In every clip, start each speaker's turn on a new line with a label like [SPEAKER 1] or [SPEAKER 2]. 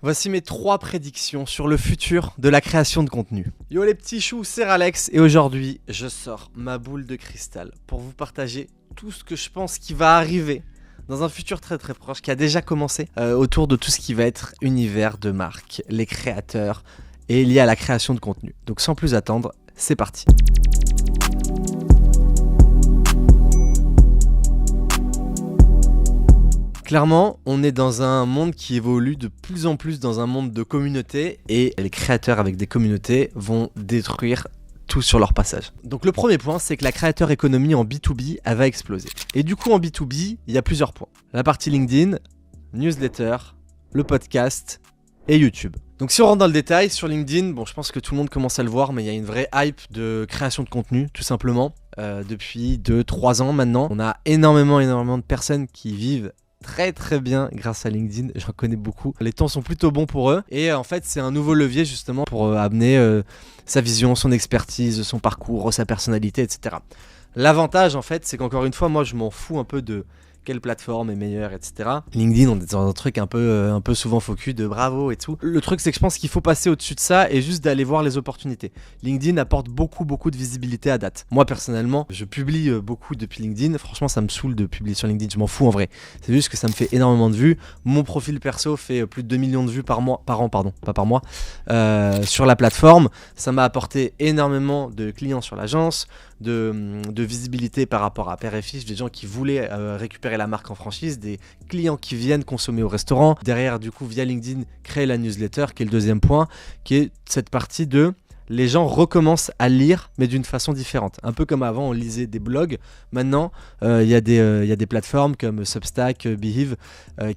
[SPEAKER 1] Voici mes 3 prédictions sur le futur de la création de contenu. Yo les petits choux, c'est Alex et aujourd'hui je sors ma boule de cristal pour vous partager tout ce que je pense qui va arriver dans un futur très très proche, qui a déjà commencé autour de tout ce qui va être univers de marque, les créateurs et lié à la création de contenu. Donc sans plus attendre, c'est parti. Clairement, on est dans un monde qui évolue de plus en plus dans un monde de communautés et les créateurs avec des communautés vont détruire tout sur leur passage. Donc le premier point, c'est que la créateur économie en B2B, elle va exploser. Et du coup en B2B, il y a plusieurs points. La partie LinkedIn, newsletter, le podcast et YouTube. Donc si on rentre dans le détail, sur LinkedIn, bon je pense que tout le monde commence à le voir, mais il y a une vraie hype de création de contenu, tout simplement. Depuis 2-3 ans maintenant, on a énormément de personnes qui vivent très très bien grâce à LinkedIn, j'en connais beaucoup. Les temps sont plutôt bons pour eux et en fait c'est un nouveau levier justement pour amener sa vision, son expertise, son parcours, sa personnalité, etc. L'avantage en fait c'est qu'encore une fois moi je m'en fous un peu de quelle plateforme est meilleure, etc. LinkedIn, on est dans un truc un peu souvent focus de bravo et tout. Le truc, c'est que je pense qu'il faut passer au-dessus de ça et juste d'aller voir les opportunités. LinkedIn apporte beaucoup de visibilité à date. Moi, personnellement, je publie beaucoup depuis LinkedIn. Franchement, ça me saoule de publier sur LinkedIn. Je m'en fous en vrai. C'est juste que ça me fait énormément de vues. Mon profil perso fait plus de 2 millions de vues par an, pas par mois, sur la plateforme. Ça m'a apporté énormément de clients sur l'agence, de visibilité par rapport à Père et Fils, des gens qui voulaient récupérer la marque en franchise, des clients qui viennent consommer au restaurant. Derrière, du coup, via LinkedIn, créer la newsletter, qui est le deuxième point, qui est cette partie de les gens recommencent à lire, mais d'une façon différente. Un peu comme avant, on lisait des blogs. Maintenant, il y a des plateformes comme Substack, Behave,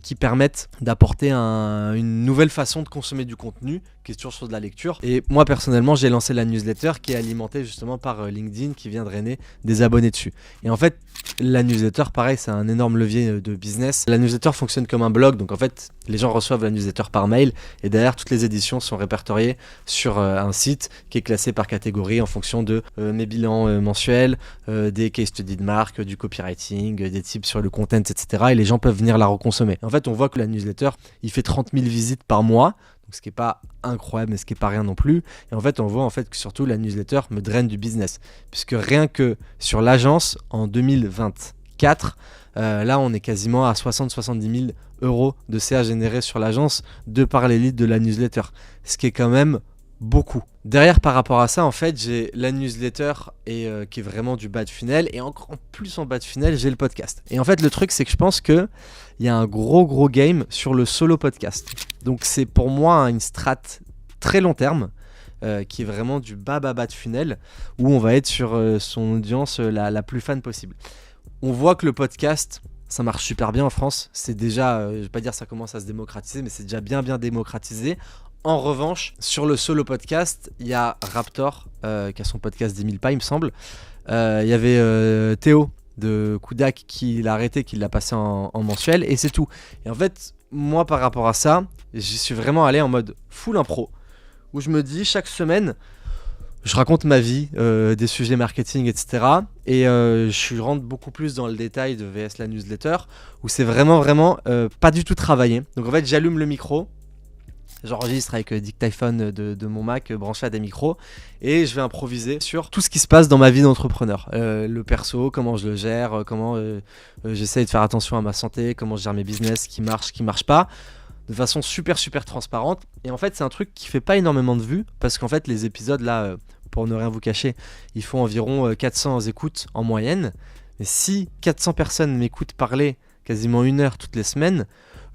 [SPEAKER 1] qui permettent d'apporter une nouvelle façon de consommer du contenu, qui est toujours sur de la lecture. Et moi, personnellement, j'ai lancé la newsletter qui est alimentée justement par LinkedIn, qui vient drainer des abonnés dessus. Et en fait, la newsletter, pareil, c'est un énorme levier de business. La newsletter fonctionne comme un blog, donc en fait, les gens reçoivent la newsletter par mail, et derrière, toutes les éditions sont répertoriées sur un site qui est classé par catégorie en fonction de mes bilans mensuels, des case studies de marque, du copywriting, des tips sur le content, etc. Et les gens peuvent venir la reconsommer. En fait, on voit que la newsletter, il fait 30 000 visites par mois, donc ce qui n'est pas incroyable, mais ce qui n'est pas rien non plus. Et en fait, on voit que surtout la newsletter me draine du business. Puisque rien que sur l'agence, en 2024, là, on est quasiment à 60-70 000 euros de CA générés sur l'agence de par les leads de la newsletter. Ce qui est quand même beaucoup. Derrière, par rapport à ça, en fait, j'ai la newsletter qui est vraiment du bas de funnel, et encore plus en bas de funnel, j'ai le podcast. Et en fait, le truc, c'est que je pense que il y a un gros game sur le solo podcast. Donc, c'est pour moi une strat très long terme qui est vraiment du bas de funnel, où on va être sur son audience la plus fan possible. On voit que le podcast, ça marche super bien en France. C'est déjà, je vais pas dire ça commence à se démocratiser, mais c'est déjà bien démocratisé. En revanche, sur le solo podcast, il y a Raptor qui a son podcast 10 000 pas, il me semble. Il y avait Théo de Kudak qui l'a arrêté, qui l'a passé en mensuel, et c'est tout. Et en fait, moi par rapport à ça, j'y suis vraiment allé en mode full impro, où je me dis chaque semaine, je raconte ma vie, des sujets marketing, etc. Et je rentre beaucoup plus dans le détail de VS la newsletter, où c'est vraiment pas du tout travaillé. Donc en fait, j'allume le micro. J'enregistre avec dictaphone de mon Mac branché à des micros et je vais improviser sur tout ce qui se passe dans ma vie d'entrepreneur. Le perso, comment je le gère, comment j'essaye de faire attention à ma santé, comment je gère mes business, qui marche pas, de façon super transparente. Et en fait, c'est un truc qui fait pas énormément de vues parce qu'en fait, les épisodes là, pour ne rien vous cacher, ils font environ 400 écoutes en moyenne. Mais si 400 personnes m'écoutent parler quasiment 1 heure toutes les semaines,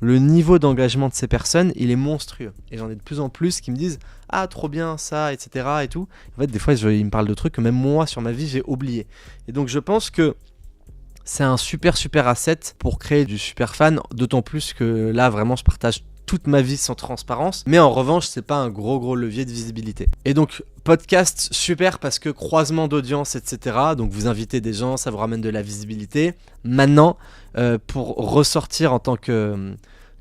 [SPEAKER 1] le niveau d'engagement de ces personnes, il est monstrueux. Et j'en ai de plus en plus qui me disent « Ah, trop bien, ça, etc. » et tout. En fait, des fois, ils me parlent de trucs que même moi, sur ma vie, j'ai oublié. Et donc, je pense que c'est un super asset pour créer du super fan. D'autant plus que là, vraiment, je partage toute ma vie sans transparence. Mais en revanche, c'est pas un gros levier de visibilité. Et donc, podcast, super parce que croisement d'audience, etc. Donc, vous invitez des gens, ça vous ramène de la visibilité. Maintenant, pour ressortir en tant que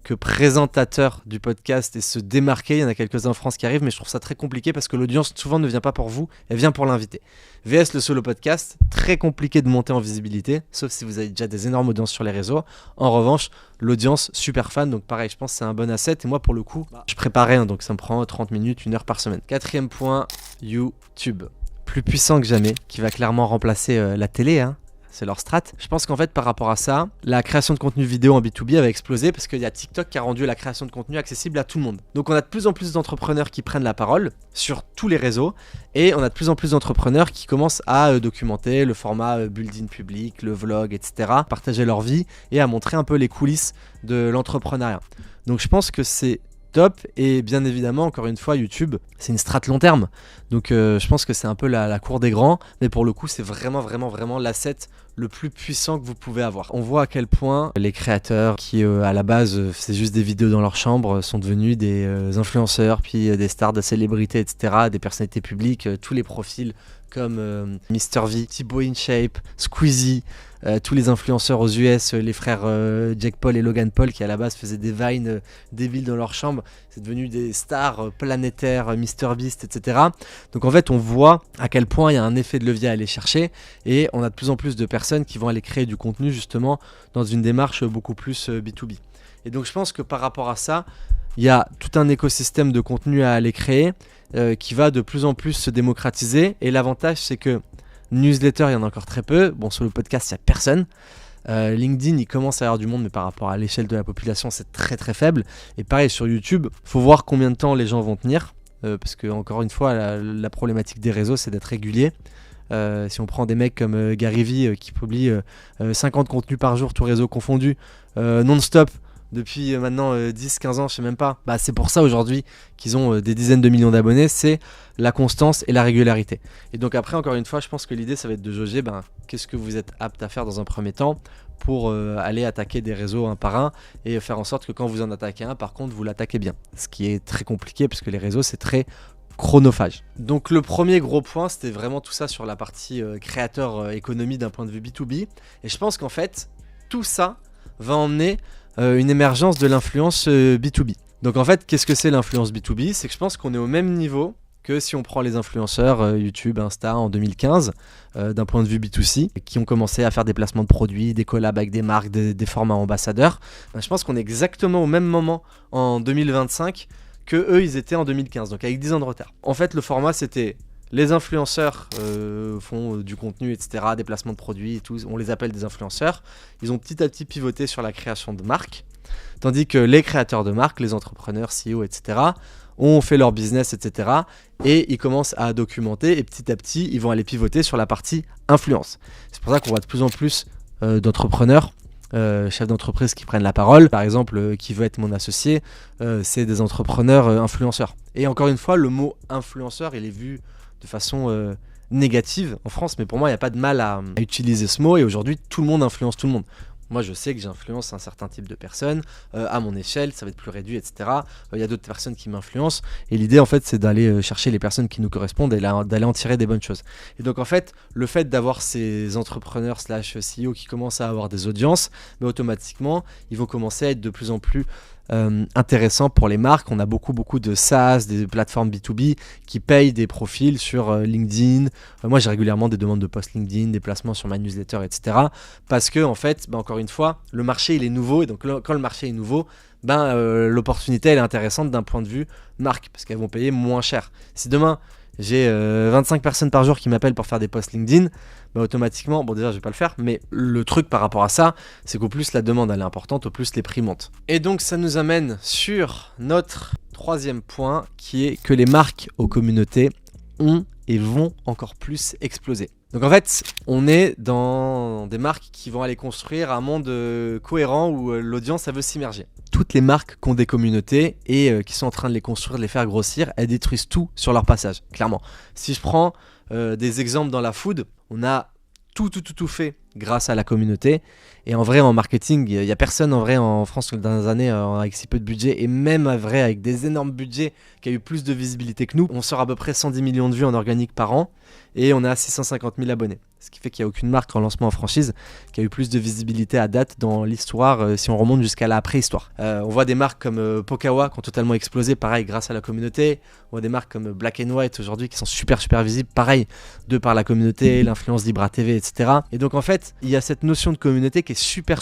[SPEAKER 1] que présentateur du podcast et se démarquer. Il y en a quelques-uns en France qui arrivent, mais je trouve ça très compliqué parce que l'audience souvent ne vient pas pour vous, elle vient pour l'invité. VS le solo podcast, très compliqué de monter en visibilité, sauf si vous avez déjà des énormes audiences sur les réseaux. En revanche, l'audience super fan, donc pareil, je pense que c'est un bon asset. Et moi pour le coup, je préparais, donc ça me prend 30 minutes, 1 heure par semaine. 4e point, YouTube. Plus puissant que jamais, qui va clairement remplacer la télé, hein. C'est leur strat. Je pense qu'en fait, par rapport à ça, la création de contenu vidéo en B2B va exploser parce qu'il y a TikTok qui a rendu la création de contenu accessible à tout le monde. Donc on a de plus en plus d'entrepreneurs qui prennent la parole sur tous les réseaux et on a de plus en plus d'entrepreneurs qui commencent à documenter le format building public, le vlog, etc. Partager leur vie et à montrer un peu les coulisses de l'entrepreneuriat. Donc je pense que c'est top et bien évidemment encore une fois YouTube c'est une strat long terme donc je pense que c'est un peu la cour des grands mais pour le coup c'est vraiment l'asset le plus puissant que vous pouvez avoir. On voit à quel point les créateurs qui à la base faisaient juste des vidéos dans leur chambre sont devenus des influenceurs puis des stars de célébrités etc, des personnalités publiques, tous les profils comme MrV, Thibaut InShape, Squeezie, tous les influenceurs aux US, les frères Jake Paul et Logan Paul qui à la base faisaient des vines débiles dans leur chambre, c'est devenu des stars planétaires, MrBeast, etc. Donc en fait on voit à quel point il y a un effet de levier à aller chercher et on a de plus en plus de personnes qui vont aller créer du contenu justement dans une démarche beaucoup plus B2B. Et donc je pense que par rapport à ça, il y a tout un écosystème de contenu à aller créer qui va de plus en plus se démocratiser et l'avantage c'est que newsletter il y en a encore très peu, bon sur le podcast il n'y a personne, LinkedIn il commence à y avoir du monde mais par rapport à l'échelle de la population c'est très faible et pareil sur YouTube, il faut voir combien de temps les gens vont tenir parce que encore une fois la problématique des réseaux c'est d'être régulier. Si on prend des mecs comme Gary Vee qui publie 50 contenus par jour, tout réseau confondu, non-stop, depuis maintenant 10-15 ans, je sais même pas. Bah, c'est pour ça aujourd'hui qu'ils ont des dizaines de millions d'abonnés, c'est la constance et la régularité. Et donc après, encore une fois, je pense que l'idée, ça va être de jauger qu'est-ce que vous êtes apte à faire dans un premier temps pour aller attaquer des réseaux un par un et faire en sorte que quand vous en attaquez un, par contre, vous l'attaquez bien. Ce qui est très compliqué parce que les réseaux, c'est très chronophage. Donc le premier gros point, c'était vraiment tout ça sur la partie créateur économie d'un point de vue B2B. Et je pense qu'en fait, tout ça va emmener une émergence de l'influence B2B. Donc en fait, qu'est-ce que c'est l'influence B2B? C'est que je pense qu'on est au même niveau que si on prend les influenceurs YouTube, Insta en 2015, d'un point de vue B2C, qui ont commencé à faire des placements de produits, des collabs avec des marques, des formats ambassadeurs. Je pense qu'on est exactement au même moment en 2025 que eux ils étaient en 2015, donc avec 10 ans de retard. En fait, le format c'était les influenceurs font du contenu, etc., des placements de produits et tout, on les appelle des influenceurs. Ils ont petit à petit pivoté sur la création de marques, tandis que les créateurs de marques, les entrepreneurs, CEO, etc., ont fait leur business, etc., et ils commencent à documenter, et petit à petit, ils vont aller pivoter sur la partie influence. C'est pour ça qu'on voit de plus en plus d'entrepreneurs, chefs d'entreprise qui prennent la parole, par exemple qui veut être mon associé, c'est des entrepreneurs influenceurs. Et encore une fois, le mot influenceur il est vu de façon négative en France, mais pour moi il n'y a pas de mal à utiliser ce mot et aujourd'hui tout le monde influence tout le monde. Moi je sais que j'influence un certain type de personnes à mon échelle, ça va être plus réduit, etc. Il y a d'autres personnes qui m'influencent et l'idée en fait c'est d'aller chercher les personnes qui nous correspondent et d'aller en tirer des bonnes choses. Et donc en fait le fait d'avoir ces entrepreneurs / CEO qui commencent à avoir des audiences, mais automatiquement ils vont commencer à être de plus en plus intéressant pour les marques. On a beaucoup de SaaS, des plateformes B2B qui payent des profils sur LinkedIn. Moi j'ai régulièrement des demandes de post LinkedIn, des placements sur ma newsletter, etc. Parce que en fait, encore une fois, le marché il est nouveau et donc quand le marché est nouveau, l'opportunité elle est intéressante d'un point de vue marque parce qu'elles vont payer moins cher. Si demain j'ai 25 personnes par jour qui m'appellent pour faire des posts LinkedIn, automatiquement, bon déjà je vais pas le faire, mais le truc par rapport à ça, c'est qu'au plus la demande elle est importante, au plus les prix montent. Et donc ça nous amène sur notre troisième point qui est que les marques aux communautés ont et vont encore plus exploser. Donc en fait, on est dans des marques qui vont aller construire un monde cohérent où l'audience elle veut s'immerger. Toutes les marques qui ont des communautés et qui sont en train de les construire, de les faire grossir, elles détruisent tout sur leur passage, clairement. Si je prends des exemples dans la food, on a tout fait grâce à la communauté. Et en vrai, en marketing, il n'y a personne en vrai en France dans les dernières années avec si peu de budget, et même en vrai avec des énormes budgets qui a eu plus de visibilité que nous. On sort à peu près 110 millions de vues en organique par an et on a 650 000 abonnés. Ce qui fait qu'il n'y a aucune marque en lancement en franchise qui a eu plus de visibilité à date dans l'histoire si on remonte jusqu'à la préhistoire. On voit des marques comme Pokawa qui ont totalement explosé, pareil grâce à la communauté. On voit des marques comme Black & White aujourd'hui qui sont super visibles, pareil, de par la communauté, l'influence d'Ibra TV, etc. Et donc en fait, il y a cette notion de communauté qui est super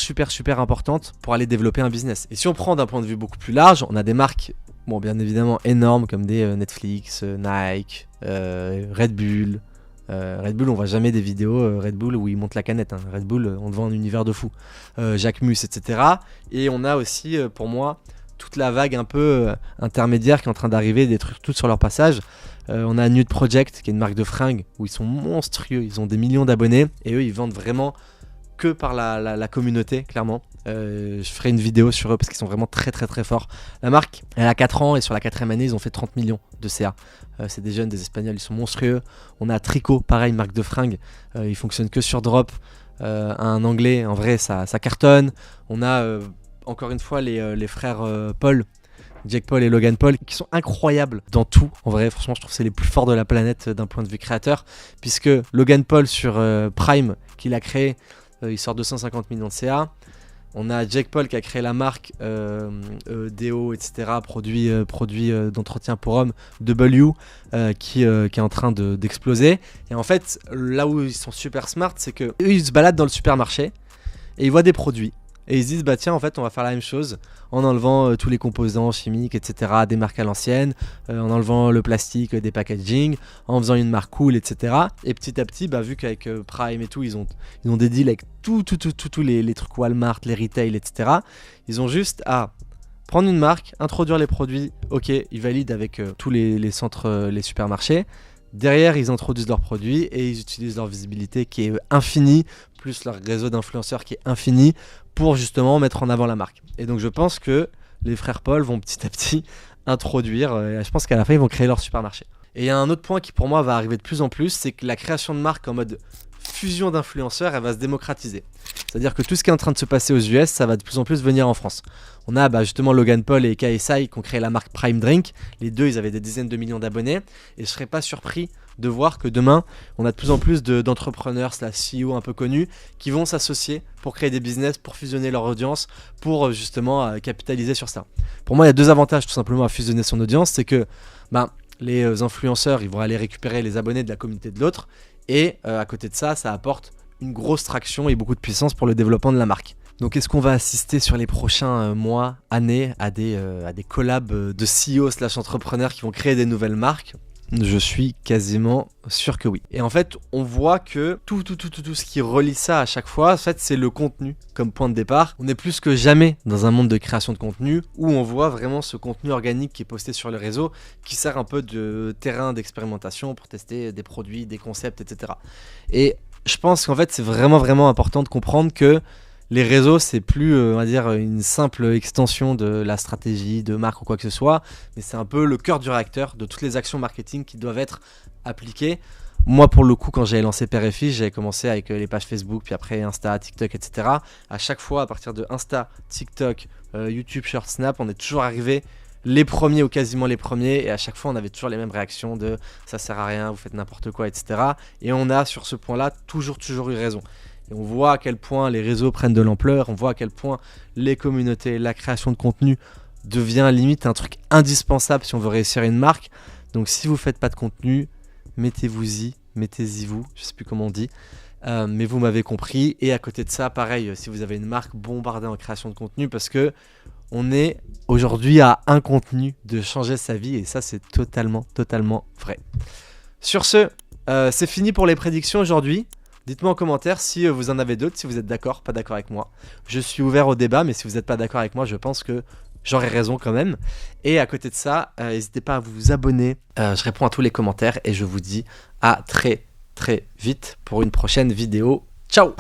[SPEAKER 1] importante pour aller développer un business. Et si on prend d'un point de vue beaucoup plus large, on a des marques, bon bien évidemment énormes comme des Netflix, Nike, Red Bull. Red Bull, on voit jamais des vidéos Red Bull où ils montent la canette. Red Bull, on te vend un univers de fou. Jacquemus, etc. Et on a aussi, pour moi, toute la vague un peu intermédiaire qui est en train d'arriver, détruire tout sur leur passage. On a Nude Project, qui est une marque de fringues où ils sont monstrueux, ils ont des millions d'abonnés et eux, ils vendent vraiment que par la communauté, clairement. Je ferai une vidéo sur eux parce qu'ils sont vraiment très forts. La marque, elle a 4 ans et sur la 4e année, ils ont fait 30 millions de CA. C'est des jeunes, des Espagnols, ils sont monstrueux. On a Tricot, pareil, une marque de fringues. Ils fonctionnent que sur drop. Un anglais, en vrai, ça cartonne. On a encore une fois les frères Paul, Jake Paul et Logan Paul, qui sont incroyables dans tout. En vrai, franchement, je trouve que c'est les plus forts de la planète d'un point de vue créateur. Puisque Logan Paul sur Prime, qu'il a créé, il sort 250 millions de CA. On a Jake Paul qui a créé la marque déo, etc., produit d'entretien pour hommes, W, qui est en train d'exploser. Et en fait, là où ils sont super smart, c'est qu'eux, ils se baladent dans le supermarché et ils voient des produits. Et ils se disent, bah tiens, en fait, on va faire la même chose en enlevant tous les composants chimiques, etc., des marques à l'ancienne, en enlevant le plastique des packaging, en faisant une marque cool, etc. Et petit à petit, bah, vu qu'avec Prime et tout, ils ont des deals avec tous les trucs Walmart, les retail, etc. Ils ont juste à prendre une marque, introduire les produits, ok, ils valident avec tous les centres, les supermarchés. Derrière, ils introduisent leurs produits et ils utilisent leur visibilité qui est infinie, plus leur réseau d'influenceurs qui est infini, pour justement mettre en avant la marque. Et donc je pense que les frères Paul vont petit à petit introduire, je pense qu'à la fin ils vont créer leur supermarché. Et il y a un autre point qui pour moi va arriver de plus en plus, c'est que la création de marque en mode fusion d'influenceurs, elle va se démocratiser. C'est-à-dire que tout ce qui est en train de se passer aux US, ça va de plus en plus venir en France. On a justement Logan Paul et KSI qui ont créé la marque Prime Drink. Les deux, ils avaient des dizaines de millions d'abonnés. Et je serais pas surpris de voir que demain, on a de plus en plus d'entrepreneurs, CEO un peu connus, qui vont s'associer pour créer des business, pour fusionner leur audience, pour justement capitaliser sur ça. Pour moi, il y a 2 avantages tout simplement à fusionner son audience. C'est que les influenceurs, ils vont aller récupérer les abonnés de la communauté de l'autre. Et à côté de ça, ça apporte une grosse traction et beaucoup de puissance pour le développement de la marque. Donc est-ce qu'on va assister sur les prochains mois, années à des collabs de CEO/entrepreneurs qui vont créer des nouvelles marques ? Je suis quasiment sûr que oui. Et en fait, on voit que tout ce qui relie ça à chaque fois, en fait, c'est le contenu comme point de départ. On est plus que jamais dans un monde de création de contenu où on voit vraiment ce contenu organique qui est posté sur le réseau, qui sert un peu de terrain d'expérimentation pour tester des produits, des concepts, etc. Et je pense qu'en fait, c'est vraiment important de comprendre que les réseaux, c'est plus, on va dire, une simple extension de la stratégie de marque ou quoi que ce soit, mais c'est un peu le cœur du réacteur de toutes les actions marketing qui doivent être appliquées. Moi, pour le coup, quand j'avais lancé Père et Fils, j'avais commencé avec les pages Facebook, puis après Insta, TikTok, etc. À chaque fois, à partir de Insta, TikTok, YouTube, Short, Snap, on est toujours arrivé les premiers ou quasiment les premiers, et à chaque fois, on avait toujours les mêmes réactions de « ça sert à rien, vous faites n'importe quoi », etc. Et on a, sur ce point-là, toujours eu raison. Et on voit à quel point les réseaux prennent de l'ampleur, on voit à quel point les communautés, la création de contenu devient limite un truc indispensable si on veut réussir une marque. Donc si vous ne faites pas de contenu, mettez-y vous, je ne sais plus comment on dit, mais vous m'avez compris. Et à côté de ça, pareil, si vous avez une marque, bombardée en création de contenu, parce que on est aujourd'hui à un contenu de changer sa vie, et ça c'est totalement vrai. Sur ce, c'est fini pour les prédictions aujourd'hui. Dites-moi en commentaire si vous en avez d'autres, si vous êtes d'accord, pas d'accord avec moi. Je suis ouvert au débat, mais si vous n'êtes pas d'accord avec moi, je pense que j'aurai raison quand même. Et à côté de ça, n'hésitez pas à vous abonner. Je réponds à tous les commentaires et je vous dis à très vite pour une prochaine vidéo. Ciao!